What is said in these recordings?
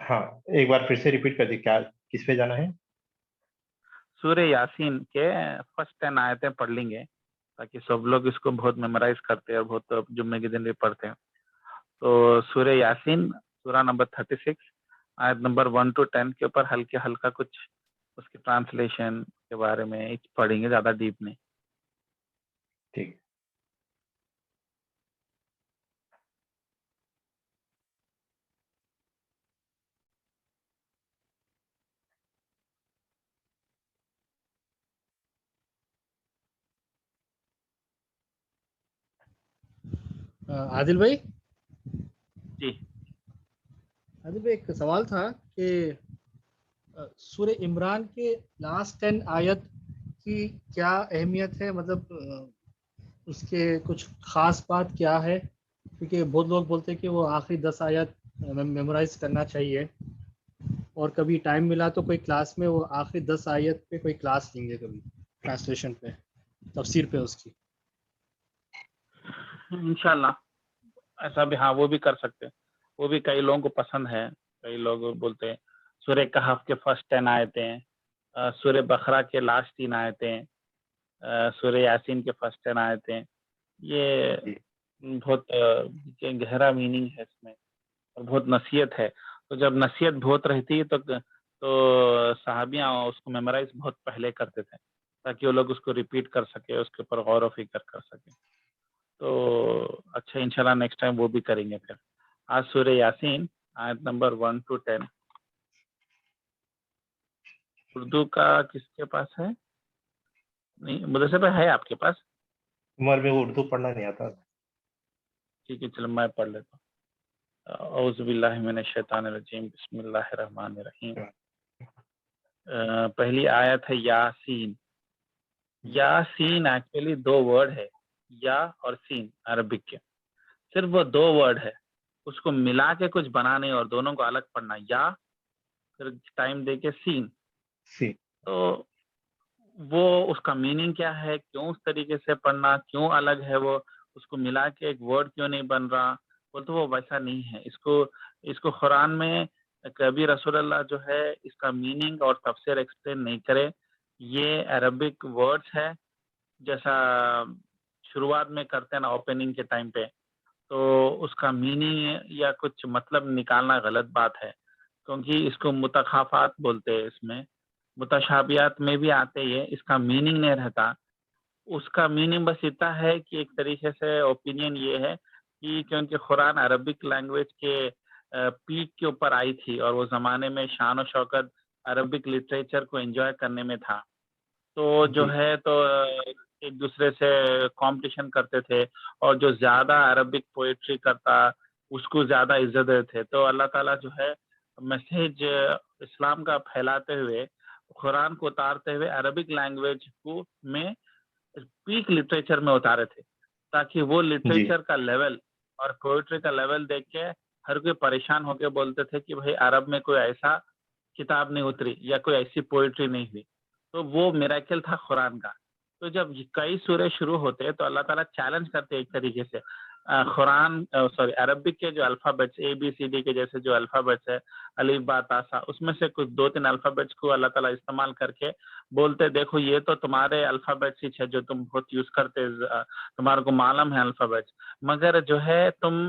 ہاں ایک بار پھر سے ریپیٹ کر دی، کیا کس پہ جانا ہے؟ سورہ یاسین کے فرسٹ 10 آیتیں پڑھ لیں گے تاکہ سب لوگ اس کو بہت میمورائز کرتے ہیں اور بہت جمعے کے دن بھی پڑھتے ہیں. تو سورہ یاسین سورہ نمبر 36 آیت نمبر 1 to 10 کے اوپر ہلکا کچھ اس کی ٹرانسلیشن کے بارے میں پڑھیں گے، زیادہ ڈیپ نہیں. ٹھیک. عادل بھائی، جی عادل بھائی ایک سوال تھا کہ سورہ عمران کے لاسٹ 10 آیت کی کیا اہمیت ہے، مطلب اس کے کچھ خاص بات کیا ہے؟ کیونکہ بہت لوگ بولتے ہیں کہ وہ آخری 10 آیت میمورائز کرنا چاہیے، اور کبھی ٹائم ملا تو کوئی کلاس میں وہ آخری 10 آیت پہ کوئی کلاس لیں گے، کبھی ٹرانسلیشن پہ، تفسیر پہ اس کی. انشاءاللہ ایسا بھی، ہاں وہ بھی کر سکتے ہیں. وہ بھی کئی لوگوں کو پسند ہے. کئی لوگ بولتے ہیں سورہ کہف کے فرسٹ 10 آیتیں، سورہ بقرہ کے لاسٹ 3 آیتیں، سورہ یاسین کے فرسٹ 10 آیتیں. یہ بہت گہرا میننگ ہے اس میں اور بہت نصیحت ہے. تو جب نصیحت بہت رہتی ہے تو صحابیاں اس کو میمورائز بہت پہلے کرتے تھے تاکہ وہ لوگ اس کو ریپیٹ کر سکے، اس کے اوپر غور و فکر کر سکے. تو اچھا انشاءاللہ نیکسٹ ٹائم وہ بھی کریں گے. پھر آج سورہ یاسین آیت نمبر 1 to 10. اردو کا کس کے پاس ہے؟ نہیں مدرسے پہ ہے آپ کے پاس؟ عمر میں اردو پڑھنا نہیں آتا. ٹھیک ہے چلو میں پڑھ لیتا ہوں. اعوذ باللہ من الشیطان الرجیم، بسم اللہ الرحمن الرحیم. پہلی آیت ہے یاسین. یاسین ایکچولی 2 ورڈ ہے، یا اور سین عربک کے، صرف وہ 2 ورڈ ہے. اس کو ملا کے کچھ بنا نہیں اور دونوں کو الگ پڑھنا، یا پھر ٹائم دے کے سین. تو وہ اس کا میننگ کیا ہے، کیوں اس طریقے سے پڑھنا، کیوں الگ ہے، وہ اس کو ملا کے ایک ورڈ کیوں نہیں بن رہا، تو وہ ویسا نہیں ہے. اس کو قرآن میں کبھی رسول اللہ جو ہے اس کا میننگ اور تفسیر ایکسپلین نہیں کرے. یہ عربک ورڈز ہے، جیسا شروعات میں کرتے ہیں نا اوپننگ کے ٹائم پہ، تو اس کا میننگ یا کچھ مطلب نکالنا غلط بات ہے، کیونکہ اس کو متخافات بولتے ہیں. اس میں متشابہات میں بھی آتے ہیں، اس کا میننگ نہیں رہتا. اس کا میننگ بس اتنا ہے کہ ایک طریقے سے اوپینین یہ ہے کہ کیونکہ قرآن عربک لینگویج کے پیک کے اوپر آئی تھی اور وہ زمانے میں شان و شوکت عربک لٹریچر کو انجوائے کرنے میں تھا، تو جو ہے تو ایک دوسرے سے کمپٹیشن کرتے تھے، اور جو زیادہ عربک پوئٹری کرتا اس کو زیادہ عزت دیتے تھے. تو اللہ تعالیٰ جو ہے میسیج اسلام کا پھیلاتے ہوئے، قرآن کو اتارتے ہوئے عربک لینگویج کو میں پیک لٹریچر میں اتارے تھے، تاکہ وہ لٹریچر کا لیول اور پوئٹری کا لیول دیکھ کے ہر کوئی پریشان ہو کے بولتے تھے کہ بھائی عرب میں کوئی ایسا کتاب نہیں اتری یا کوئی ایسی پوئٹری نہیں ہوئی. تو وہ میراکل تھا قرآن کا. تو جب کئی سورے شروع ہوتے تو اللہ تعالیٰ چیلنج کرتے ایک طریقے سے قرآن عربک کے جو الفابیٹس ABCD کے جیسے جو الفابیٹس ہے، الف با تا سا، اس میں سے کچھ 2-3 الفابیٹس کو اللہ تعالیٰ استعمال کر کے بولتے دیکھو یہ تو تمہارے الفابیٹس ہی ہے جو تم بہت یوز کرتے، تمہارے کو معلوم ہے الفابیٹس، مگر جو ہے تم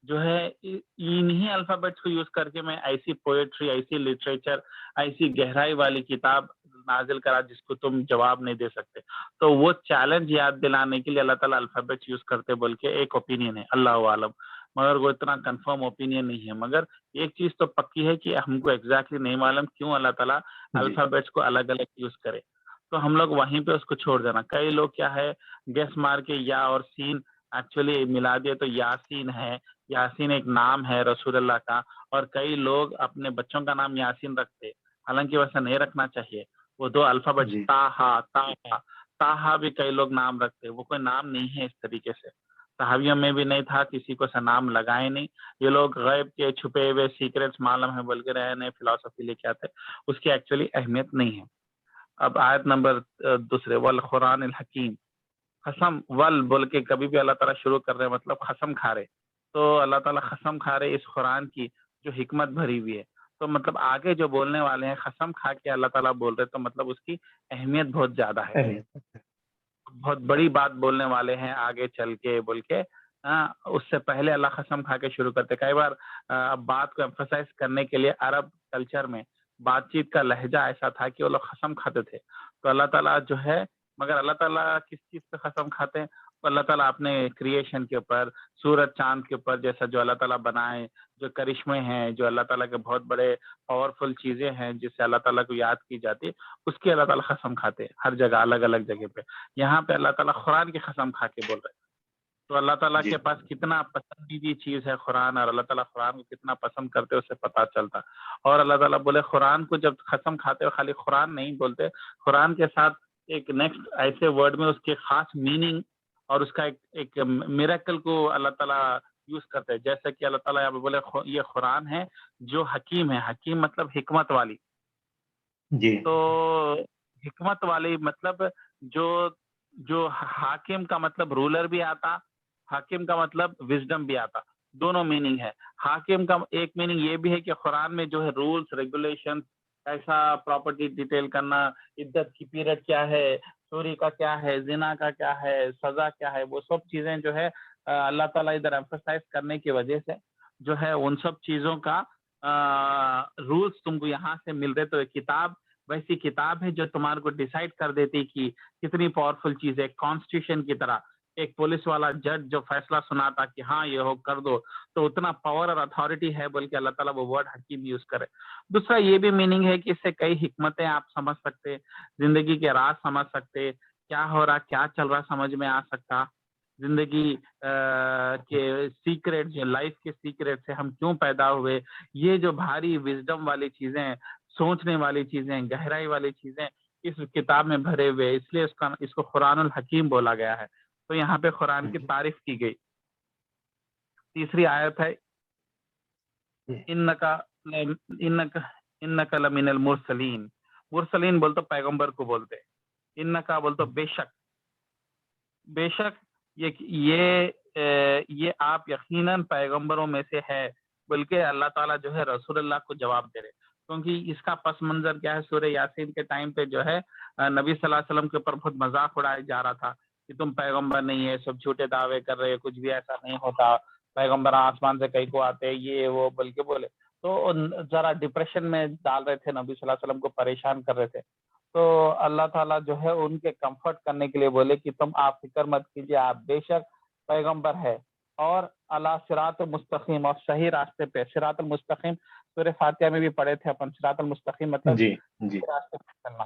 جو ہے انہی الفابیٹس کو یوز کر کے میں ایسی پوئٹری، ایسی لٹریچر، ایسی گہرائی والی کتاب نازل کرا جس کو تم جواب نہیں دے سکتے. تو وہ چیلنج یاد دلانے کے لیے اللہ تعالیٰ الفابیٹس یوز کرتے بول کے ایک اوپینین ہے، اللہ عالم، مگر وہ اتنا کنفرم اوپینین نہیں ہے. مگر ایک چیز تو پکی ہے کہ ہم کو ایگزیکٹلی نہیں معلوم کیوں اللہ تعالیٰ الفابیٹس کو الگ الگ یوز کرے. تو ہم لوگ وہیں پہ اس کو چھوڑ دینا. کئی لوگ کیا ہے گیس مار کے یا اور سین ایکچولی ملا دے تو یاسین ہے. یاسین ایک نام ہے رسول اللہ کا، اور کئی لوگ اپنے بچوں کا نام یاسین رکھتے، حالانکہ ویسا نہیں رکھنا چاہیے. وہ 2 الفابیٹس تاہا بھی کئی لوگ نام رکھتے، وہ کوئی نام نہیں ہے اس طریقے سے. صحابیوں میں بھی نہیں تھا، کسی کو ایسا نام لگائے نہیں. یہ لوگ غیب کے چھپے ہوئے سیکرٹس معلوم ہے بول کے رہے ہیں، فلسفی لے کے آتے، اس کی ایکچولی اہمیت نہیں ہے. اب آیت نمبر 2 والقرآن الحکیم. قسم ول بول کے کبھی بھی اللہ تعالیٰ شروع کر رہے مطلب قسم کھا رہے، تو اللہ تعالیٰ قسم کھا رہے اس قرآن کی جو حکمت بھری ہوئی ہے. تو مطلب آگے جو بولنے والے ہیں قسم کھا کے اللہ تعالیٰ بول رہے تو مطلب اس کی اہمیت بہت زیادہ ہے، بہت بڑی بات بولنے والے ہیں آگے چل کے بول کے. اس سے پہلے اللہ قسم کھا کے شروع کرتے. کئی بار بات کو ایمفسائز کرنے کے لیے عرب کلچر میں بات چیت کا لہجہ ایسا تھا کہ وہ لوگ قسم کھاتے تھے. تو اللہ تعالیٰ جو ہے، مگر اللہ تعالیٰ کس چیز پہ قسم کھاتے ہیں؟ تو اللہ تعالیٰ اپنے کریشن کے اوپر، سورج چاند کے اوپر، جیسا جو اللہ تعالیٰ بنائے، جو کرشمے ہیں، جو اللہ تعالیٰ کے بہت بڑے پاورفل چیزیں ہیں جس سے اللہ تعالیٰ کو یاد کی جاتی، اس کی اللہ تعالیٰ قسم کھاتے ہیں ہر جگہ، الگ الگ جگہ پہ. یہاں پہ اللہ تعالیٰ قرآن کی قسم کھا کے بول رہے ہیں. تو اللہ تعالیٰ کے پاس کتنا پسندیدہ چیز ہے قرآن، اور اللہ تعالیٰ قرآن کو کتنا پسند کرتے اس سے پتہ چلتا. اور اللہ تعالیٰ بولے قرآن کو جب قسم کھاتے ہو، خالی قرآن نہیں بولتے، قرآن کے ساتھ ایک نیکسٹ ایسے ورڈ میں اس کے خاص میننگ اور اس کا ایک میریکل کو اللہ تعالیٰ یوز کرتے ہیں. جیسے کہ اللہ تعالیٰ یہاں پہ بولے یہ قرآن ہے جو حکیم ہے. حکیم مطلب حکمت والی. جی. تو حکمت والی مطلب جو حاکم کا مطلب رولر بھی آتا، حاکم کا مطلب وزڈم بھی آتا. دونوں میننگ ہے. حاکم کا ایک میننگ یہ بھی ہے کہ قرآن میں جو ہے رولز ریگولیشن، ایسا پراپرٹی ڈیٹیل کرنا، عدت کی پیریڈ کیا ہے، چوری کا کیا ہے، زنا کا کیا ہے، سزا کیا ہے، وہ سب چیزیں جو ہے اللہ تعالیٰ ادھر ایمفسائز کرنے کی وجہ سے جو ہے ان سب چیزوں کا رولز تم کو یہاں سے مل رہے. تو ایک کتاب ویسی کتاب ہے جو تمہارے کو ڈیسائیڈ کر دیتی کہ کتنی پاورفل چیز ہے. کانسٹیٹیوشن کی طرح ایک پولیس والا جج جو فیصلہ سناتا کہ ہاں یہ ہو کر دو، تو اتنا پاور اور اتھارٹی ہے بول کے اللہ تعالیٰ وہ ورڈ حکیم یوز کرے. دوسرا یہ بھی میننگ ہے کہ اس سے کئی حکمتیں آپ سمجھ سکتے، زندگی کے راز سمجھ سکتے، کیا ہو رہا کیا چل رہا سمجھ میں آ سکتا، زندگی کے سیکریٹ، جو لائف کے سیکریٹ سے ہم کیوں پیدا ہوئے، یہ جو بھاری وزڈم والی چیزیں، سوچنے والی چیزیں، گہرائی والی چیزیں اس کتاب میں بھرے ہوئے. اس لیے اس کو قرآن الحکیم بولا گیا ہے. تو یہاں پہ قرآن کی تعریف کی گئی. تیسری آیت ہے انک لمن المرسلین. مرسلین بولتے پیغمبر کو بولتے. انکا بولتے بے شک، بے شک یہ آپ یقیناً پیغمبروں میں سے ہے. بلکہ اللہ تعالیٰ جو ہے رسول اللہ کو جواب دے رہے، کیونکہ اس کا پس منظر کیا ہے. سورہ یاسین کے ٹائم پہ جو ہے نبی صلی اللہ علیہ وسلم کے اوپر بہت مذاق اڑایا جا رہا تھا کہ تم پیغمبر نہیں ہے، سب جھوٹے دعوے کر رہے، کچھ بھی ایسا نہیں ہوتا، پیغمبر آسمان سے کہیں کو آتے، یہ وہ بلکہ بولے. تو ذرا ڈپریشن میں ڈال رہے تھے، نبی صلی اللہ علیہ وسلم کو پریشان کر رہے تھے. تو اللہ تعالیٰ جو ہے ان کے کمفرٹ کرنے کے لیے بولے کہ تم آپ فکر مت کیجیے، آپ بے شک پیغمبر ہے اور اللہ صراط مستقیم، اور صحیح راستے پہ. صراط المستقیم سورہ فاتحہ میں بھی پڑھے تھے اپن. صراط المستقیم مطلب راستے پہ چلنا.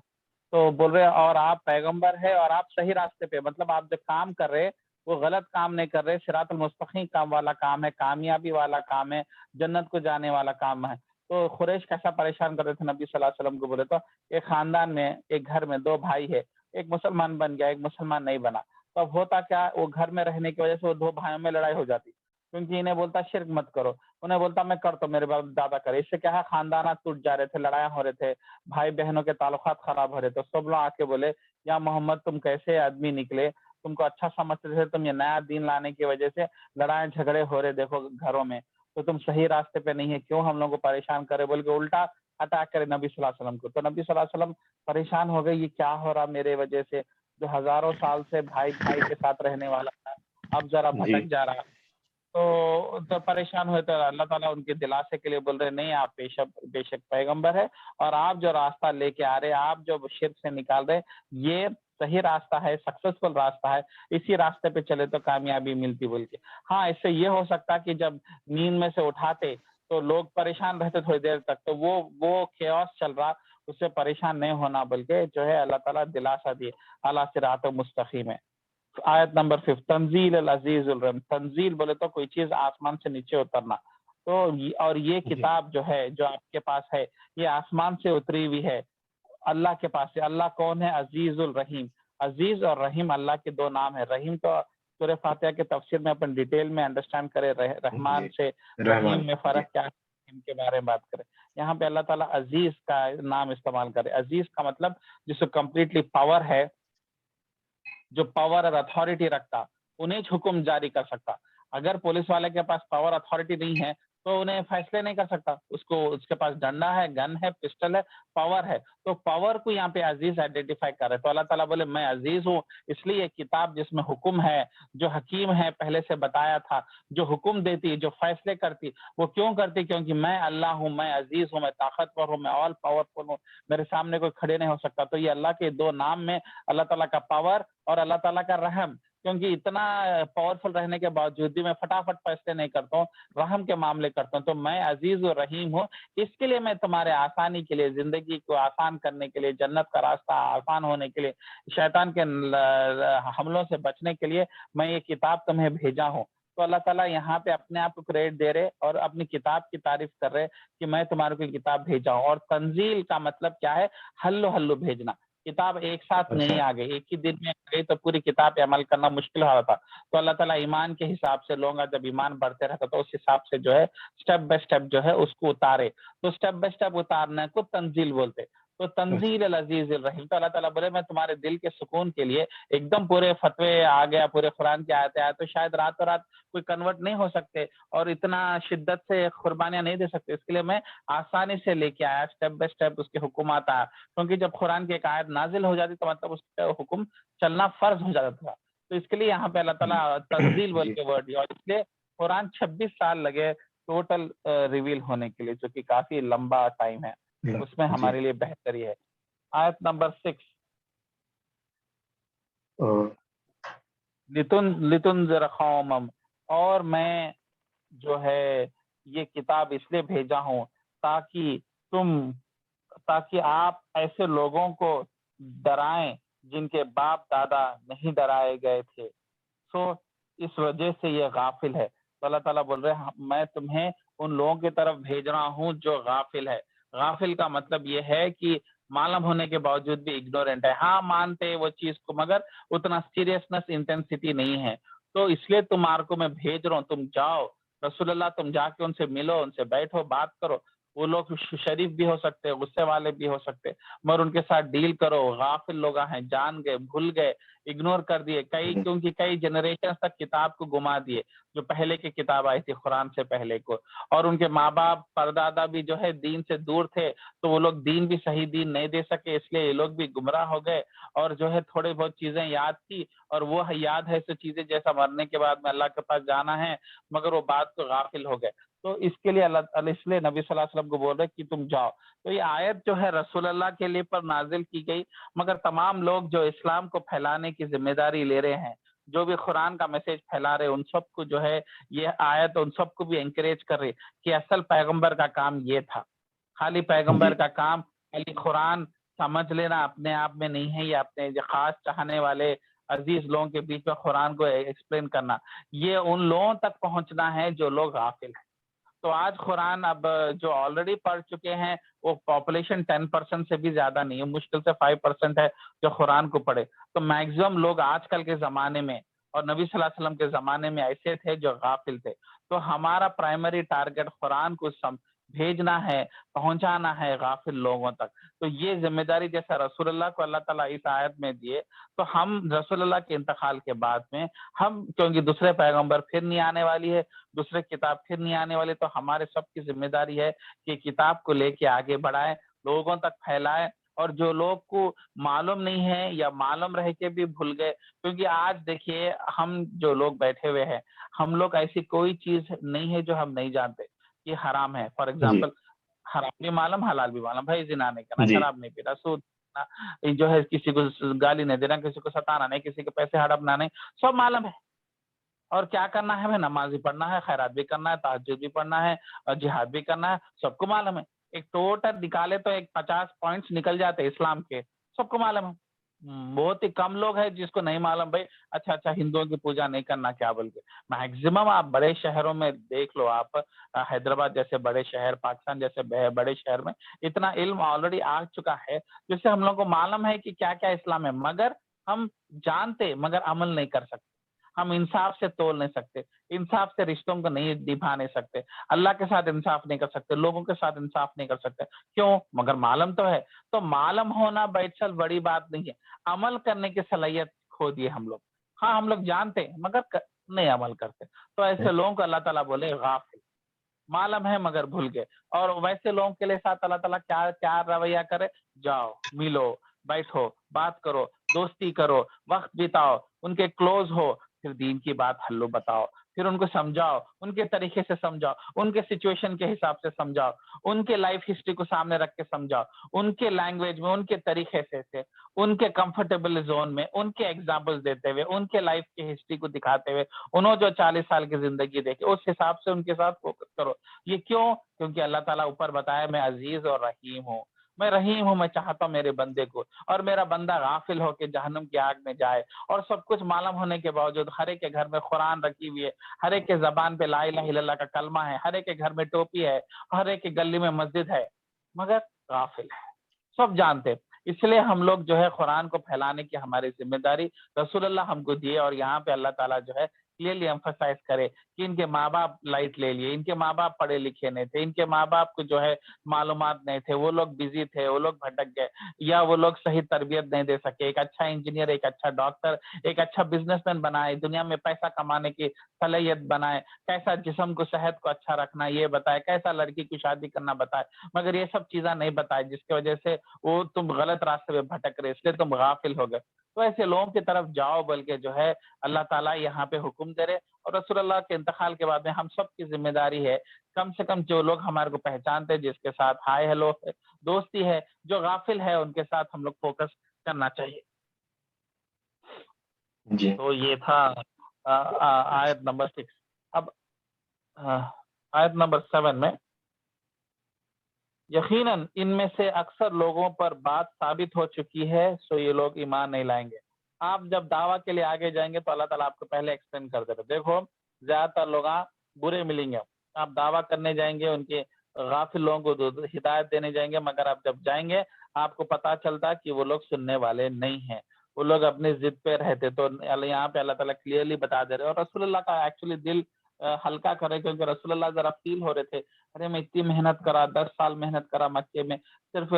تو بول رہے اور آپ پیغمبر ہے اور آپ صحیح راستے پہ، مطلب آپ جو کام کر رہے وہ غلط کام نہیں کر رہے، صراط المستقیم کام والا کام ہے، کامیابی والا کام ہے، جنت کو جانے والا کام ہے. تو قریش کیسا پریشان کر رہے تھے نبی صلی اللہ علیہ وسلم کو. بولے تو ایک خاندان میں، ایک گھر میں دو بھائی ہے، ایک مسلمان بن گیا، ایک مسلمان نہیں بنا. تو اب ہوتا کیا، وہ گھر میں رہنے کی وجہ سے وہ دو بھائیوں میں لڑائی ہو جاتی، کیونکہ انہیں بولتا شرک مت کرو، انہیں بولتا میں کرتا ہوں، میرے باپ دادا کرے. اس سے کیا ہے خاندانات ٹوٹ جا رہے تھے، لڑائیاں ہو رہے تھے، بھائی بہنوں کے تعلقات خراب ہو رہے تھے. سب لوگ آ کے بولے یا محمد تم کیسے آدمی نکلے، تم کو اچھا سمجھتے تھے، تم یہ نیا دین لانے کی وجہ سے لڑائیں جھگڑے ہو رہے دیکھو گھروں میں، تو تم صحیح راستے پہ نہیں ہے، کیوں ہم لوگوں کو پریشان کرے، بول کے الٹا اٹیک کرے نبی صلی اللہ علیہ وسلم کو. تو نبی صلی اللہ علیہ وسلم پریشان ہو گئے، یہ کیا ہو رہا میرے وجہ سے، جو ہزاروں سال سے بھائی بھائی کے ساتھ رہنے والا تھا اب ذرا بھٹک جا رہا. تو پریشان ہوئے. تو اللہ تعالیٰ ان کے دلاسے کے لیے بول رہے نہیں، آپ بے شک پیغمبر ہے، اور آپ جو راستہ لے کے آ رہے، آپ جو شرک سے نکال رہے، یہ صحیح راستہ ہے، سکسیسفل راستہ ہے، اسی راستے پہ چلے تو کامیابی ملتی. بول کے ہاں اس سے یہ ہو سکتا کہ جب نیند میں سے اٹھاتے تو لوگ پریشان رہتے تھوڑی دیر تک، تو وہ کیوس چل رہا، اس سے پریشان نہیں ہونا، بلکہ جو ہے اللہ تعالیٰ دلاسا دیے اعلیٰ صراط مستقیم ہے. آیت نمبر 5 تنزیل العزیز الرحیم. تنزیل بولے تو کوئی چیز آسمان سے نیچے اترنا. تو اور یہ کتاب جو ہے جو آپ کے پاس ہے یہ آسمان سے اتری ہوئی ہے اللہ کے پاس سے. اللہ کون ہے؟ عزیز الرحیم. عزیز اور رحیم اللہ کے دو نام ہے. رحیم تو سورہ فاتحہ کے تفسیر میں اپن ڈیٹیل میں انڈرسٹینڈ کرے، رحمان سے رحیم میں فرق کیا ہے ان کے بارے میں بات کریں. یہاں پہ اللہ تعالیٰ عزیز کا نام استعمال کرے. عزیز کا مطلب جس کو کمپلیٹلی پاور ہے، جو پاور اور اتھارٹی رکھتا، انہیں حکم جاری کر سکتا. اگر پولیس والے کے پاس پاور اتھارٹی نہیں ہے تو انہیں فیصلے نہیں کر سکتا. اس کو اس کے پاس ڈنڈا ہے, گن ہے, پسٹل ہے, پاور ہے. تو پاور کو یہاں پہ عزیز آئیڈینٹیفائی کر رہے ہیں. تو اللہ تعالیٰ بولے میں عزیز ہوں, اس لیے یہ کتاب جس میں حکم ہے, جو حکیم ہے پہلے سے بتایا تھا, جو حکم دیتی, جو فیصلے کرتی, وہ کیوں کرتی؟ کیونکہ میں اللہ ہوں, میں عزیز ہوں, میں طاقتور ہوں, میں آل پاورفل ہوں, میرے سامنے کوئی کھڑے نہیں ہو سکتا. تو یہ اللہ کے دو نام میں اللہ تعالیٰ کا پاور اور اللہ تعالیٰ کا رحم, کیونکہ اتنا پاورفل رہنے کے باوجود بھی میں فٹافٹ فیصلے نہیں کرتا ہوں, رحم کے معاملے کرتا ہوں. تو میں عزیز و رحیم ہوں, اس کے لیے میں تمہارے آسانی کے لیے, زندگی کو آسان کرنے کے لیے, جنت کا راستہ آسان ہونے کے لیے, شیطان کے حملوں سے بچنے کے لیے میں یہ کتاب تمہیں بھیجا ہوں. تو اللہ تعالیٰ یہاں پہ اپنے آپ کو کریڈٹ دے رہے اور اپنی کتاب کی تعریف کر رہے کہ میں تمہارے کو کتاب بھیجا ہوں. اور تنزیل کا مطلب کیا ہے؟ ہلو ہلو بھیجنا. کتاب ایک ساتھ نہیں آ گئی, ایک ہی دن میں گئی تو پوری کتاب پہ عمل کرنا مشکل ہو رہا تھا. تو اللہ تعالیٰ ایمان کے حساب سے, لوگوں کا جب ایمان بڑھتے رہتا تو اس حساب سے جو ہے اسٹیپ بائی اسٹیپ جو ہے اس کو اتارے. تو اسٹیپ بائی اسٹیپ اتارنے کو تنزیل بولتے. تو تنزیل العزیز الرحیم. تو اللہ تعالیٰ بولے میں تمہارے دل کے سکون کے لیے ایک دم پورے فتوے آ گیا, پورے قرآن کی آیتیں آئے تو شاید راتوں رات کوئی کنورٹ نہیں ہو سکتے اور اتنا شدت سے قربانیاں نہیں دے سکتے. اس کے لیے میں آسانی سے لے کے آیا, اسٹیپ بائی اسٹیپ اس کے حکومات آیا. کیونکہ جب قرآن کی ایک آیت نازل ہو جاتی تو مطلب اس کا حکم چلنا فرض ہو جاتا تھا. تو اس کے لیے یہاں پہ اللہ تعالیٰ تنزیل بول کے ورڈ دیا, اور اس لیے قرآن 26 سال لگے ٹوٹل ریویل ہونے کے لیے, جو کہ کافی لمبا ٹائم ہے. اس میں ہمارے لیے بہتری ہے. آیت نمبر 6, لتنذر قوما, اور میں جو ہے یہ کتاب اس لیے بھیجا ہوں تاکہ آپ ایسے لوگوں کو ڈرائیں جن کے باپ دادا نہیں ڈرائے گئے تھے, سو اس وجہ سے یہ غافل ہے. تو اللہ تعالیٰ بول رہے ہیں میں تمہیں ان لوگوں کی طرف بھیج رہا ہوں جو غافل ہے. غافل کا مطلب یہ ہے کہ معلوم ہونے کے باوجود بھی اگنورینٹ ہے. ہاں مانتے وہ چیز کو, مگر اتنا سیریسنس, انٹینسٹی نہیں ہے. تو اس لیے تمہارے کو میں بھیج رہا ہوں, تم جاؤ رسول اللہ, تم جا کے ان سے ملو, ان سے بیٹھو, بات کرو. وہ لوگ شریف بھی ہو سکتے, غصے والے بھی ہو سکتے, مگر ان کے ساتھ ڈیل کرو. غافل لوگ ہیں, جان گئے, بھول گئے, اگنور کر دیے کیونکہ کئی جنریشن تک کتاب کو گما دیے, جو پہلے کی کتاب آئی تھی قرآن سے پہلے کو. اور ان کے ماں باپ پردادا بھی جو ہے دین سے دور تھے, تو وہ لوگ دین بھی صحیح دین نہیں دے سکے, اس لیے یہ لوگ بھی گمراہ ہو گئے. اور جو ہے تھوڑی بہت چیزیں یاد کی, اور وہ یاد ہے سو چیزیں جیسا مرنے کے بعد میں اللہ کے پاس جانا ہے, مگر وہ بات کو غافل ہو گئے. تو اس کے لیے اللہ اس لیے نبی صلی اللہ علیہ وسلم کو بول رہے کہ تم جاؤ. تو یہ آیت جو ہے رسول اللہ کے لیے پر نازل کی گئی, مگر تمام لوگ جو اسلام کو پھیلانے کی ذمہ داری لے رہے ہیں, جو بھی قرآن کا میسج پھیلا رہے, ان سب کو جو ہے یہ آیت ان سب کو بھی انکریج کر رہی کہ اصل پیغمبر کا کام یہ تھا. خالی پیغمبر کا کام خالی قرآن سمجھ لینا اپنے آپ میں نہیں ہے, یہ اپنے خاص چاہنے والے عزیز لوگوں کے بیچ میں قرآن کو ایکسپلین کرنا, یہ ان لوگوں تک پہنچنا ہے جو لوگ غافل ہیں. تو آج قرآن اب جو آلریڈی پڑھ چکے ہیں وہ پاپولیشن 10% سے بھی زیادہ نہیں ہے, مشکل سے 5% ہے جو قرآن کو پڑھے. تو میکسیمم لوگ آج کل کے زمانے میں اور نبی صلی اللہ علیہ وسلم کے زمانے میں ایسے تھے جو غافل تھے. تو ہمارا پرائمری ٹارگٹ قرآن کو بھیجنا ہے, پہنچانا ہے غافل لوگوں تک. تو یہ ذمہ داری جیسا رسول اللہ کو اللہ تعالیٰ اس آیت میں دیے, تو ہم رسول اللہ کے انتقال کے بعد میں ہم, کیونکہ دوسرے پیغمبر پھر نہیں آنے والی ہے, دوسرے کتاب پھر نہیں آنے والی, تو ہمارے سب کی ذمہ داری ہے کہ کتاب کو لے کے آگے بڑھائیں, لوگوں تک پھیلائیں. اور جو لوگ کو معلوم نہیں ہے یا معلوم رہ کے بھی بھول گئے, کیونکہ آج دیکھیے ہم جو لوگ بیٹھے ہوئے ہیں, ہم لوگ ایسی کوئی چیز نہیں ہے جو ہم نہیں جانتے کہ حرام ہے. فار ایگزامپل حرام بھی معلوم, حلال بھی معلوم, بھائی زنا نہیں کرنا, شراب نہیں پینا, سود جو ہے کسی کو گالی نہیں دینا, کسی کو ستانا نہیں, کسی کے پیسے ہڑپنا نہیں, سب معلوم ہے. اور کیا کرنا ہے ہمیں؟ نماز بھی پڑھنا ہے, خیرات بھی کرنا ہے, تہجد بھی پڑھنا ہے, اور جہاد بھی کرنا ہے, سب کو معلوم ہے. ایک ٹوٹل نکالے تو ایک 50 پوائنٹس نکل جاتے اسلام کے, سب کو معلوم ہے. بہت ہی کم لوگ ہیں جس کو نہیں معلوم بھائی اچھا ہندوؤں کی پوجا نہیں کرنا کیا بول کے. میکسیمم آپ بڑے شہروں میں دیکھ لو, آپ حیدرآباد جیسے بڑے شہر, پاکستان جیسے بڑے شہر میں اتنا علم آلریڈی آ چکا ہے جس سے ہم لوگ کو معلوم ہے کہ کیا کیا اسلام ہے, مگر ہم جانتے مگر عمل نہیں کر سکتے. ہم انصاف سے تول نہیں سکتے, انصاف سے رشتوں کو نہیں نبھا نہیں سکتے, اللہ کے ساتھ انصاف نہیں کر سکتے, لوگوں کے ساتھ انصاف نہیں کر سکتے. کیوں؟ مگر معلوم تو ہے. تو معلوم ہونا بیٹھل بڑی بات نہیں ہے, عمل کرنے کی صلاحیت کھو دیے ہم لوگ. ہاں ہم لوگ جانتے ہیں مگر نہیں عمل کرتے. تو ایسے لوگوں کو اللہ تعالیٰ بولے غافل. معلوم ہے مگر بھول گئے. اور ویسے لوگوں کے لیے ساتھ اللہ تعالیٰ کیا کیا رویہ کرے, جاؤ ملو, بیٹھو, بات کرو, دوستی کرو, وقت بتاؤ, ان کے کلوز ہو, پھر دین کی بات حلو بتاؤ, پھر ان کو سمجھاؤ, ان کے طریقے سے سمجھاؤ, ان کے سچویشن کے حساب سے سمجھاؤ, ان کے لائف ہسٹری کو سامنے رکھ کے سمجھاؤ, ان کے لینگویج میں, ان کے طریقے سے ان کے کمفرٹیبل زون میں, ان کے ایگزامپل دیتے ہوئے, ان کے لائف کی ہسٹری کو دکھاتے ہوئے, انہوں جو 40 سال کی زندگی دیکھے اس حساب سے ان کے ساتھ فوکس کرو. یہ کیوں؟ کیونکہ اللہ تعالیٰ اوپر بتایا میں عزیز اور رحیم ہوں, میں رحیم ہوں, میں چاہتا ہوں میرے بندے کو, اور میرا بندہ غافل ہو کے جہنم کی آگ میں جائے. اور سب کچھ معلوم ہونے کے باوجود ہر ایک کے گھر میں قرآن رکھی ہوئی ہے, ہر ایک کے زبان پہ لا الہ الا اللہ کا کلمہ ہے, ہر ایک کے گھر میں ٹوپی ہے, ہر ایک کے گلی میں مسجد ہے, مگر غافل ہے. سب جانتے, اس لیے ہم لوگ جو ہے قرآن کو پھیلانے کی ہماری ذمہ داری رسول اللہ ہم کو دیے. اور یہاں پہ اللہ تعالیٰ جو ہے کلیئرلی ایمفسائز کرے کہ ان کے ماں باپ لائٹ لے لیے, ان کے ماں باپ پڑھے لکھے نہیں تھے, ان کے ماں باپ کو جو ہے معلومات نہیں تھے, وہ لوگ بزی تھے, وہ لوگ بھٹک گئے, یا وہ لوگ صحیح تربیت نہیں دے سکے. ایک اچھا انجینئر, ایک اچھا ڈاکٹر, ایک اچھا بزنس مین بنائے, دنیا میں پیسہ کمانے کی صلاحیت بنائے, کیسا جسم کو صحت کو اچھا رکھنا یہ بتائے, کیسا لڑکی کی شادی کرنا بتائے, مگر یہ سب چیزیں نہیں بتائے, جس کی وجہ سے وہ تم غلط راستے پہ بھٹک رہے, اس لیے تم غافل ہو گئے. تو ایسے لوگوں کی طرف جاؤ, بلکہ جو ہے اللہ تعالیٰ یہاں پہ حکم دے رہے. اور رسول اللہ کے انتقال کے بعد میں ہم سب کی ذمہ داری ہے, کم سے کم جو لوگ ہمارے کو پہچانتے, جس کے ساتھ ہائے ہیلو دوستی ہے, جو غافل ہے ان کے ساتھ ہم لوگ فوکس کرنا چاہیے. جی تو یہ تھا آیت نمبر 6. اب آیت نمبر 7 میں, یقیناً ان میں سے اکثر لوگوں پر بات ثابت ہو چکی ہے, سو یہ لوگ ایمان نہیں لائیں گے. آپ جب دعویٰ کے لیے آگے جائیں گے تو اللہ تعالیٰ آپ کو پہلے ایکسپلین کر دے رہے. دیکھو زیادہ تر لوگ برے ملیں گے, آپ دعویٰ کرنے جائیں گے, ان کے غافل لوگوں کو ہدایت دینے جائیں گے, مگر آپ جب جائیں گے آپ کو پتا چلتا کہ وہ لوگ سننے والے نہیں ہیں, وہ لوگ اپنی ضد پہ رہتے. تو یہاں پہ اللہ تعالیٰ کلیئرلی بتا دے رہے. اور رسول اللہ کا ایکچولی دل ہلکا کرے, کیونکہ رسول اللہ ذرا فیل ہو رہے تھے, ارے میں اتنی محنت کرا, 10 سال محنت کرا مکے میں, صرف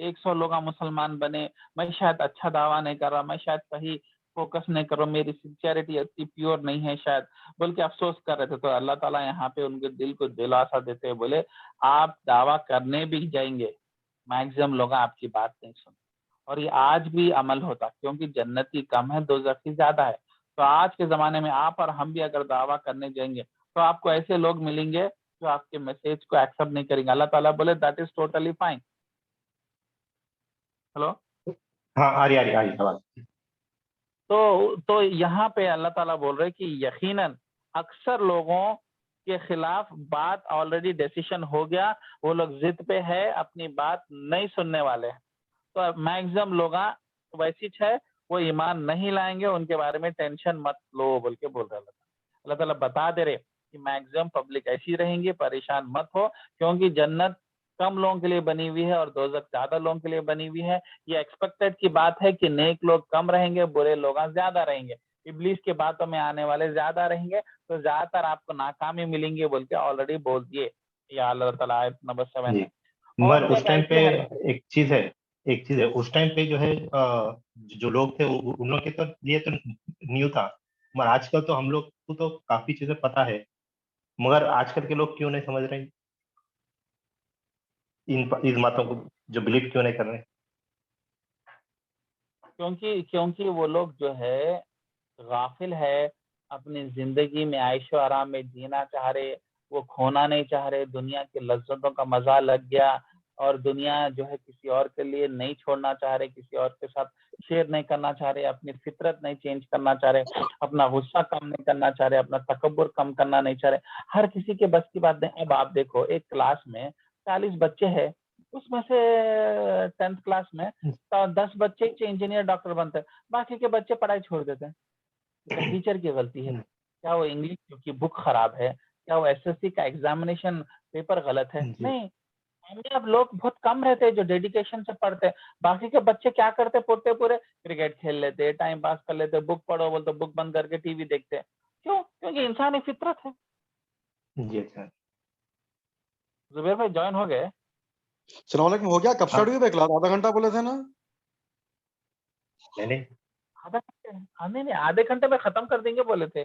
100 لوگ مسلمان بنے, میں شاید اچھا دعویٰ نہیں کر رہا, میں شاید صحیح فوکس نہیں کر رہا, میری سنسیئرٹی اتنی پیور نہیں ہے شاید, بلکہ افسوس کر رہے تھے. تو اللہ تعالیٰ یہاں پہ ان کے دل کو دلاسا دیتے بولے آپ دعویٰ کرنے بھی جائیں گے, میکسیمم لوگ آپ کی بات نہیں سنتے. اور یہ آج بھی عمل ہوتا, کیونکہ جنتی کم ہے, دوزخی زیادہ ہے. تو آج کے زمانے میں آپ اور ہم بھی اگر دعویٰ کرنے جائیں گے تو آپ کو ایسے لوگ ملیں گے جو آپ کے میسج کو ایکسپٹ نہیں کریں گے. اللہ تعالیٰ بولے that is totally fine. Hello, ہاں آ رہی سوال. تو یہاں پہ اللہ تعالیٰ بول رہے کہ یقیناً اکثر لوگوں کے خلاف بات آلریڈی ڈیسیشن ہو گیا, وہ لوگ ضد پہ ہے, اپنی بات نہیں سننے والے ہیں. تو میکسیمم لوگ ویسی ہے وہ ایمان نہیں لائیں گے, ان کے بارے میں ٹینشن مت لو بول کے بول رہے. اللہ تعالیٰ بتا دے رہے کہ میکسیمم پبلک ایسی رہیں گی, پریشان مت ہو, کیونکہ جنت کم لوگوں کے لیے بنی ہوئی ہے اور دوزخ زیادہ لوگوں کے لیے بنی ہوئی ہے. یہ ایکسپیکٹڈ کی بات ہے کہ نیک لوگ کم رہیں گے, برے لوگ زیادہ رہیں گے, ابلیس کے باتوں میں آنے والے زیادہ رہیں گے, تو زیادہ تر آپ کو ناکامی ملیں گے بول کے آلریڈی بول دیے یا اللہ تعالیٰ آیت نمبر 7 میں. اور مگر اس ٹائم پہ ایک چیز ہے, اس ٹائم پہ جو ہے جو لوگ تھے ان لوگ کے تو لیے تو نیو تھا, مگر آج کل تو ہم لوگ کو تو کافی چیزیں پتا ہے, مگر آج کل کے لوگ کیوں نہیں سمجھ رہے ان باتوں کو, جو بلیو کیوں نہیں کر رہے؟ کیونکہ وہ لوگ جو ہے غافل ہے, اپنی زندگی میں عیش و آرام میں جینا چاہ رہے, وہ کھونا نہیں چاہ رہے, دنیا کی لذتوں کا مزہ لگ گیا, اور دنیا جو ہے کسی اور کے لیے نہیں چھوڑنا چاہ رہے, کسی اور کے ساتھ شیئر نہیں کرنا چاہ رہے, اپنی فطرت نہیں چینج کرنا چاہ رہے, اپنا غصہ کم نہیں کرنا چاہ رہے, اپنا تکبر کم کرنا نہیں چاہ رہے. ہر کسی کے بس کی بات نہیں. اب آپ دیکھو ایک کلاس میں 40 بچے ہیں, اس میں سے 10th کلاس میں 10 بچے انجینئر ڈاکٹر بنتے ہیں, باقی کے بچے پڑھائی چھوڑ دیتے ہیں. ٹیچر کی غلطی ہے کیا؟ وہ انگلش کی بک خراب ہے کیا؟ وہ ایس ایس سی کا ایگزامینیشن پیپر غلط ہے؟ نہیں. اب لوگ بہت کم رہتے ہیں جو ڈیڈیکیشن سے پڑھتے ہیں. باقی کے بچے کیا کرتے پورے کرکٹ کھیل لیتے, ٹائم پاس کر لیتے, بک پڑھو بولتے بک بند کر کے ٹی وی دیکھتے. کیوں؟ کیونکہ انسانی فطرت ہے. جی اچھا. زبیر بھائی جوائن ہو گئے؟ السلام علیکم. ہو گیا کب اسٹارٹ ہوئی کلاس؟ آدھا گھنٹہ بولے تھے نا. آدھا گھنٹے؟ نہیں آدھے گھنٹے میں ختم کر دیں گے بولے تھے.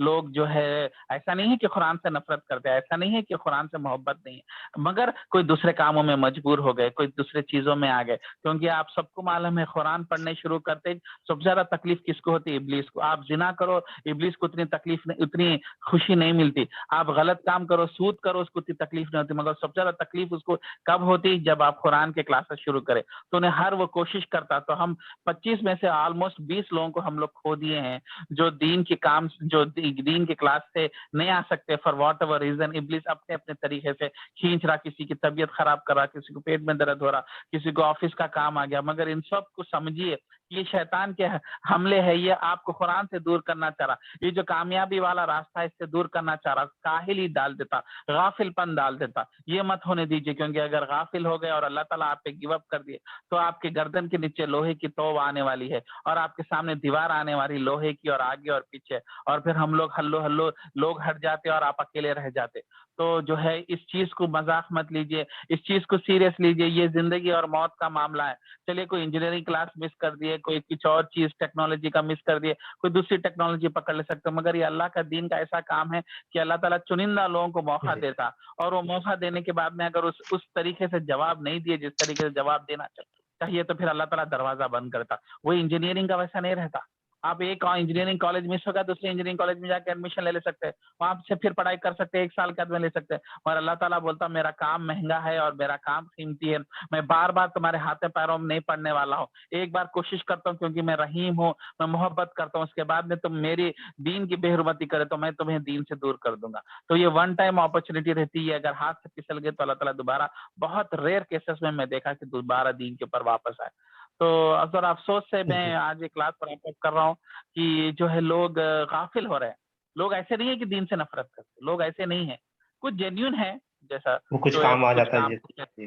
لوگ جو ہے ایسا نہیں ہے کہ قرآن سے نفرت کرتے ہیں, ایسا نہیں ہے کہ قرآن سے محبت نہیں ہے, مگر کوئی دوسرے کاموں میں مجبور ہو گئے, کوئی دوسرے چیزوں میں آ گئے. کیونکہ آپ سب کو معلوم ہے قرآن پڑھنے شروع کرتے سب سے زیادہ تکلیف کس کو ہوتی ہے؟ ابلیس کو. آپ زنا کرو, ابلیس کو اتنی تکلیف اتنی خوشی نہیں ملتی. آپ غلط کام کرو, سود کرو, اس کو اتنی تکلیف نہیں ہوتی, مگر سب سے زیادہ تکلیف اس کو کب ہوتی جب آپ قرآن کے کلاسز شروع کرے. تو انہیں ہر وہ کوشش کرتا. تو ہم 25 میں سے آلموسٹ 20 لوگوں کو ہم لوگ کھو دیے ہیں جو دین کے کام, جو دین کے کلاس سے نہیں آ سکتے فار واٹ ایور ریزن. ابلیس اپنے اپنے طریقے سے کھینچ رہا, کسی کی طبیعت خراب کر رہا, کسی کو پیٹ میں درد ہو رہا, کسی کو آفس کا کام آ گیا. مگر ان سب کو سمجھیے یہ شیطان کے حملے ہے, یہ آپ کو قرآن سے دور کرنا چاہ رہا. یہ جو کامیابی والا راستہ ہے اس سے دور کرنا چاہ رہا, کاہلی ڈال دیتا, غافل پن ڈال دیتا. یہ مت ہونے دیجیے, کیونکہ اگر غافل ہو گئے اور اللہ تعالیٰ آپ پہ گیو اپ کر دیے تو آپ کے گردن کے نیچے لوہے کی توب آنے والی ہے, اور آپ کے سامنے دیوار آنے والی لوہے کی, اور آگے اور پیچھے, اور پھر ہم لوگ ہلو ہلو لوگ ہٹ جاتے اور آپ اکیلے رہ جاتے. تو جو ہے اس چیز کو مذاق مت لیجیے, اس چیز کو سیریس لیجیے. یہ زندگی اور موت کا معاملہ ہے. چلیے کوئی انجینئرنگ کلاس مس کر دیے, کوئی کچھ اور چیز ٹیکنالوجی کا مس کر دیے, کوئی دوسری ٹیکنالوجی پکڑ لے سکتے, مگر یہ اللہ کا دین کا ایسا کام ہے کہ اللہ تعالیٰ چنندہ لوگوں کو موقع دیتا, اور وہ موقع دینے کے بعد میں اگر اس طریقے سے جواب نہیں دیے جس طریقے سے جواب دینا چاہیے, تو پھر اللہ تعالیٰ دروازہ بند کرتا. وہ انجینئرنگ کا ویسا نہیں رہتا. آپ ایک انجینئرنگ کالج مس ہوگا, دوسرے انجینئرنگ کالج میں جا کے ایڈمیشن لے سکتے ہیں, وہاں سے پھر پڑھائی کر سکتے ہیں, 1 سال کے بعد میں لے سکتے ہیں. اور اللہ تعالیٰ بولتا میرا کام مہنگا ہے اور میرا کام قیمتی ہے, میں بار بار تمہارے ہاتھ پیروں میں نہیں پڑنے والا ہوں. ایک بار کوشش کرتا ہوں کیونکہ میں رحیم ہوں, میں محبت کرتا ہوں, اس کے بعد میں تم میری دین کی بے حرمتی کرے تو میں تمہیں دین سے دور کر دوں گا. تو یہ ون ٹائم اپرچونیٹی رہتی ہے. اگر ہاتھ سے پھسل گئے تو اللہ تعالیٰ دوبارہ, بہت ریئر کیسز میں دیکھا کہ دوبارہ دین کے اوپر واپس آئے. تو ذرا افسوس سے میں آج یہ کلاس پر کر رہا ہوں کہ جو ہے لوگ غافل ہو رہے ہیں. لوگ ایسے نہیں ہے کہ دین سے نفرت کرتے, لوگ ایسے نہیں ہیں, کچھ جینیون ہے جیسا وہ کچھ کام آ جاتا ہے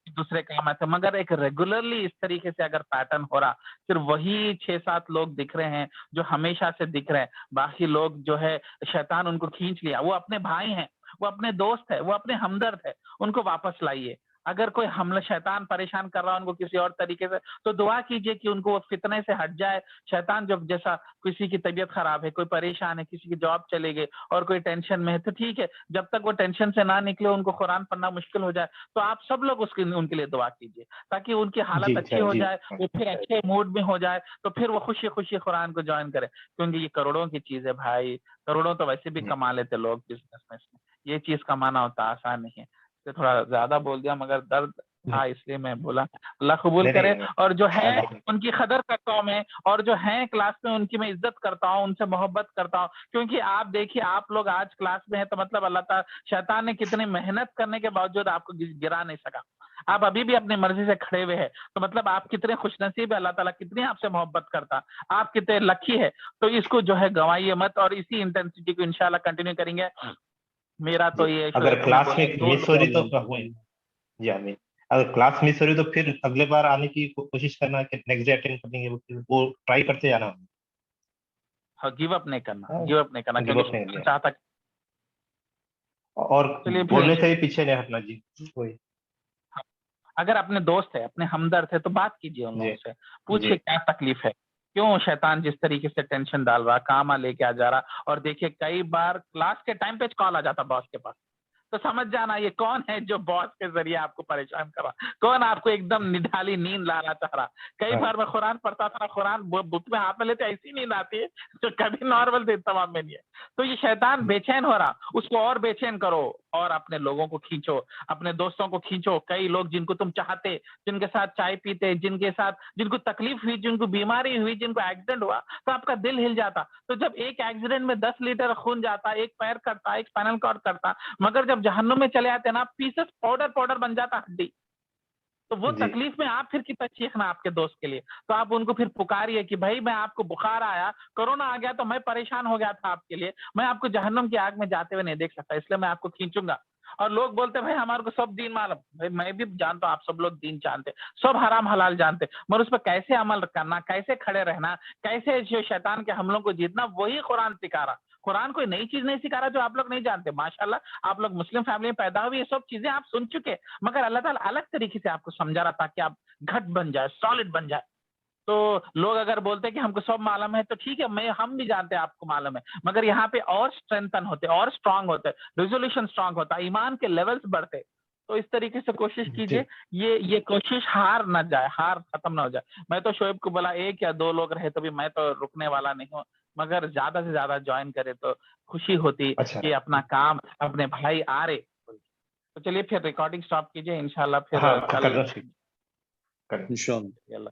دوسرے کام آتے, مگر ایک ریگولرلی اس طریقے سے اگر پیٹرن ہو رہا, پھر وہی 6-7 لوگ دکھ رہے ہیں جو ہمیشہ سے دکھ رہے ہیں. باقی لوگ جو ہے شیطان ان کو کھینچ لیا. وہ اپنے بھائی ہیں, وہ اپنے دوست ہے, وہ اپنے ہمدرد ہے, ان کو واپس لائیے. اگر کوئی حملہ شیطان پریشان کر رہا ان کو کسی اور طریقے سے, تو دعا کیجئے کہ ان کو وہ فتنے سے ہٹ جائے. شیطان جب جیسا کسی کی طبیعت خراب ہے, کوئی پریشان ہے, کسی کی جاب چلے گئے اور کوئی ٹینشن میں ہے, تو ٹھیک ہے, جب تک وہ ٹینشن سے نہ نکلے, ان کو قرآن پڑھنا مشکل ہو جائے, تو آپ سب لوگ ان کے لیے دعا کیجئے تاکہ ان کی حالت اچھی ہو جائے, وہ پھر اچھے موڈ میں ہو جائے, تو پھر وہ خوشی خوشی قرآن کو جوائن کرے. کیونکہ یہ کروڑوں کی چیز ہے بھائی, کروڑوں تو ویسے بھی کما لیتے لوگ بزنس میں. یہ چیز کمانا ہوتا آسان نہیں ہے. تو تھوڑا زیادہ بول دیا مگر درد تھا اس لیے میں بولا. اللہ قبول کرے. اور جو ہے ان کی قدر کرتا ہوں میں, اور جو ہیں کلاس میں ان کی میں عزت کرتا ہوں, ان سے محبت کرتا ہوں. کیونکہ آپ دیکھیے, آپ لوگ آج کلاس میں ہیں تو مطلب اللہ تعالیٰ شیطان نے کتنی محنت کرنے کے باوجود آپ کو گرا نہیں سکا. آپ ابھی بھی اپنی مرضی سے کھڑے ہوئے ہیں, تو مطلب آپ کتنے خوش نصیب ہے, اللہ تعالیٰ کتنی آپ سے محبت کرتا, آپ کتنے لکی ہے. تو اس کو جو ہے گنوائیے مت, اور اسی انٹینسٹی کو انشاءاللہ کنٹینیو کریں گے. میرا تو یہ اگر کلاس میں مس ہو رہی تو جی آمین, اگر کلاس مس ہو رہی تو پھر اگلے بار آنے کی کوشش کرنا کہ نیکسٹ ڈے اٹینڈ کریں گے, وہ ٹرائی کرتے جانا. گیو اپ نہیں کرنا, گیو اپ نہیں کرنا, کیونکہ چاہتا اور بولنے سے ہی پیچھے نہیں ہٹنا. جی وہی, اگر اپنے دوست ہے, اپنے ہمدرد ہے, تو بات کیجیے ان لوگوں سے, پوچھیے کیا تکلیف ہے, کیوں شیطان جس طریقے سے ٹینشن ڈال رہا, کام لے کے آ جا رہا. اور دیکھیے کئی بار کلاس کے ٹائم پہ کال آ جاتا باس کے پاس, تو سمجھ جانا یہ کون ہے جو باس کے ذریعے آپ کو پریشان کر رہا, کون آپ کو ایک دم نڈھالی نیند لانا چاہ رہا. کئی بار میں قرآن پڑھتا تھا, قرآن بک میں ہاتھ میں لیتے ایسی نیند آتی ہے جو کبھی نارمل دن تمام میں نہیں ہے. تو یہ شیطان بے چین ہو رہا, اس کو اور بے چین کرو, اور اپنے لوگوں کو کھینچو, اپنے دوستوں کو کھینچو. کئی لوگ جن کو تم چاہتے, جن کے ساتھ چائے پیتے, جن کو تکلیف ہوئی, جن کو بیماری ہوئی, جن کو ایکسیڈنٹ ہوا, تو آپ کا دل ہل جاتا. تو جب ایک ایکسیڈنٹ میں 10 لیٹر خون جاتا, ایک پیر کرتا, ایک اسپائنل کارڈ کرتا, مگر جب جہنم میں چلے آتے نا, پیسز پاؤڈر بن جاتا ہڈی. تو وہ تکلیف میں آپ پھر کتنا چیخنا آپ کے دوست کے لیے. تو آپ ان کو پھر پکاریے کہ بھائی میں آپ کو بخار آیا, کورونا آ گیا, تو میں پریشان ہو گیا تھا آپ کے لیے, میں آپ کو جہنم کی آگ میں جاتے ہوئے نہیں دیکھ سکتا, اس لیے میں آپ کو کھینچوں گا. اور لوگ بولتے بھائی ہمارے کو سب دین معلوم, بھائی میں بھی جانتا ہوں آپ سب لوگ دین جانتے, سب حرام حلال جانتے, مگر اس پہ کیسے عمل کرنا, کیسے کھڑے رہنا, کیسے شیطان کے حملوں کو جیتنا, وہی قرآن سکھا رہا. قرآن کوئی نئی چیز نہیں سکھا رہا جو آپ لوگ نہیں جانتے. ماشاءاللہ آپ لوگ مسلم فیملی میں پیدا ہوئے, یہ سب چیزیں آپ سن چکے, مگر اللہ تعالیٰ الگ طریقے سے آپ کو سمجھا رہا تاکہ آپ گھٹ بن جائے, سالڈ بن جائے. تو لوگ اگر بولتے ہیں کہ ہم کو سب معلوم ہے تو ٹھیک ہے، ہم بھی جانتے ہیں آپ کو معلوم ہے، مگر یہاں پہ اور اسٹرینتھن ہوتے اور اسٹرانگ ہوتے، ریزولوشن اسٹرانگ ہوتا، ایمان کے لیولز بڑھتے. تو اس طریقے سے کوشش کیجیے یہ کوشش ہار نہ جائے، ہار ختم نہ ہو جائے. میں تو شعیب کو بولا 1 یا 2 لوگ رہے تو بھی میں تو رکنے والا نہیں ہوں، مگر زیادہ سے زیادہ جوائن کرے تو خوشی ہوتی اچھا کہ اپنا کام اپنے بھائی آ رہے. تو چلیے پھر ریکارڈنگ سٹاپ کیجیے، انشاءاللہ پھر ہاں کل کرنا ٹھیک کریں. انشاءاللہ. اللہ